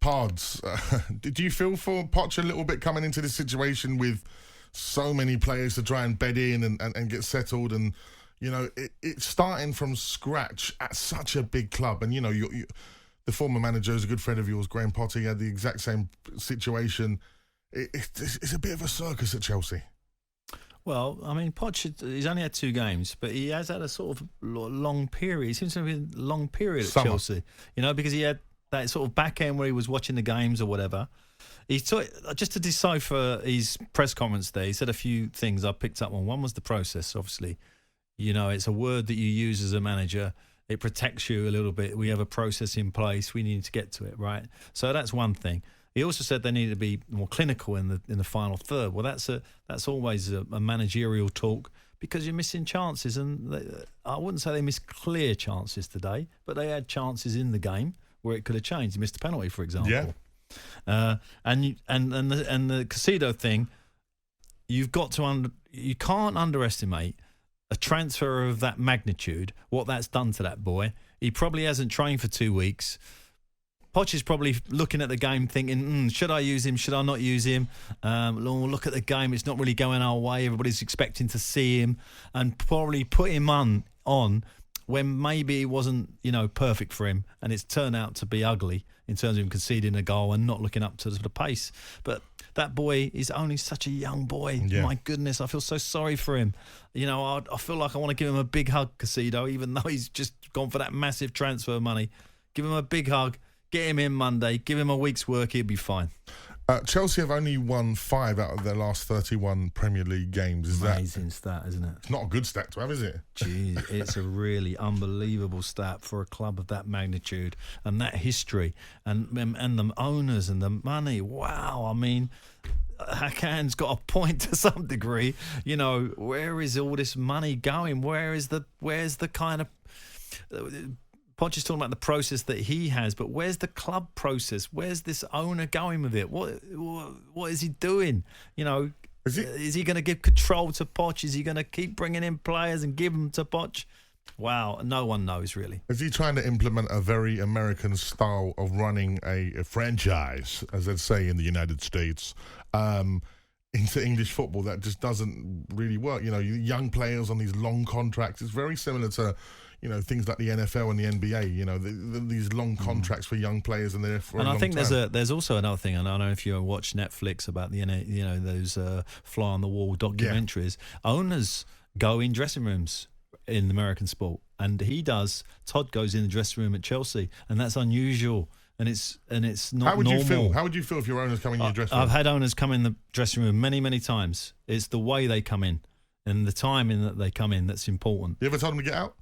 Pards, did you feel for Poch a little bit coming into this situation with so many players to try and bed in and get settled, and it's starting from scratch at such a big club, and the former manager is a good friend of yours, Graeme Potter. He had the exact same situation. It's a bit of a circus at Chelsea. Well, I mean, Poch, he's only had 2 games, but he has had a sort of long period. He seems to have been a long period at Chelsea, because he had that sort of back end where he was watching the games or whatever. He just to decipher his press conference there, he said a few things I picked up on. One was the process, obviously. It's a word that you use as a manager. It protects you a little bit. We have a process in place. We need to get to it, right? So that's one thing. He also said they need to be more clinical in the final third. Well, that's always a managerial talk because you're missing chances, and I wouldn't say they missed clear chances today, but they had chances in the game where it could have changed. He missed a penalty, for example. Yeah. And the Casido thing, you can't underestimate a transfer of that magnitude, what that's done to that boy. He probably hasn't trained for 2 weeks. Poch is probably looking at the game thinking, should I use him? Should I not use him? Look at the game. It's not really going our way. Everybody's expecting to see him, and probably put him on when maybe it wasn't, perfect for him, and it's turned out to be ugly in terms of him conceding a goal and not looking up to the pace. But that boy is only such a young boy. Yeah. My goodness, I feel so sorry for him. I feel like I want to give him a big hug, Casido, even though he's just gone for that massive transfer money. Give him a big hug, get him in Monday, give him a week's work, he'll be fine. Chelsea have only won 5 out of their last 31 Premier League games. Amazing stat, isn't it? It's not a good stat to have, is it? Jeez, it's a really unbelievable stat for a club of that magnitude and that history and the owners and the money. Wow, I mean, Hakan's got a point to some degree. Where is all this money going? Where's the kind of... Poch is talking about the process that he has, but where's the club process? Where's this owner going with it? What is he doing? Is he going to give control to Poch? Is he going to keep bringing in players and give them to Poch? Wow, no one knows really. Is he trying to implement a very American style of running a franchise, as they'd say in the United States, into English football that just doesn't really work? Young players on these long contracts. It's very similar to things like the NFL and the NBA, these long contracts for young players, and they're for a long time. And I think there's also another thing, and I don't know if you watch Netflix about those fly on the wall documentaries. Yeah. Owners go in dressing rooms in American sport, and Todd goes in the dressing room at Chelsea, and that's unusual. And it's not How would normal. you feel? How would you feel if your owners come in your dressing room? I've had owners come in the dressing room many, many times. It's the way they come in and the timing that they come in that's important. You ever told them to get out?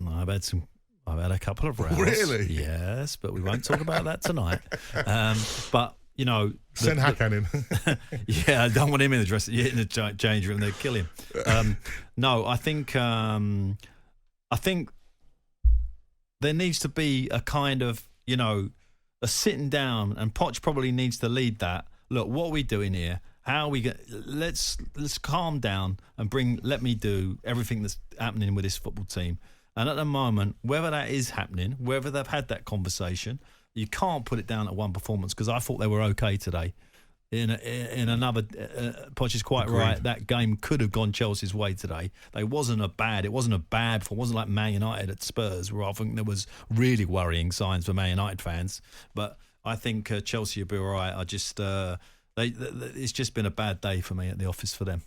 I've had a couple of rounds. Really? Yes, but we won't talk about that tonight. But send Hakan in. Yeah, I don't want him in the change room. They'd kill him. No, I think there needs to be a kind of a sitting down, and Poch probably needs to lead that. Look, what are we doing here? How are we going? Let's calm down and let me do everything that's happening with this football team. And at the moment, whether that is happening, whether they've had that conversation, you can't put it down at one performance, because I thought they were okay today. In another, Poch is quite right. That game could have gone Chelsea's way today. It wasn't a bad performance. It wasn't like Man United at Spurs, where I think there was really worrying signs for Man United fans. But I think Chelsea will be all right. It's just been a bad day for me at the office for them.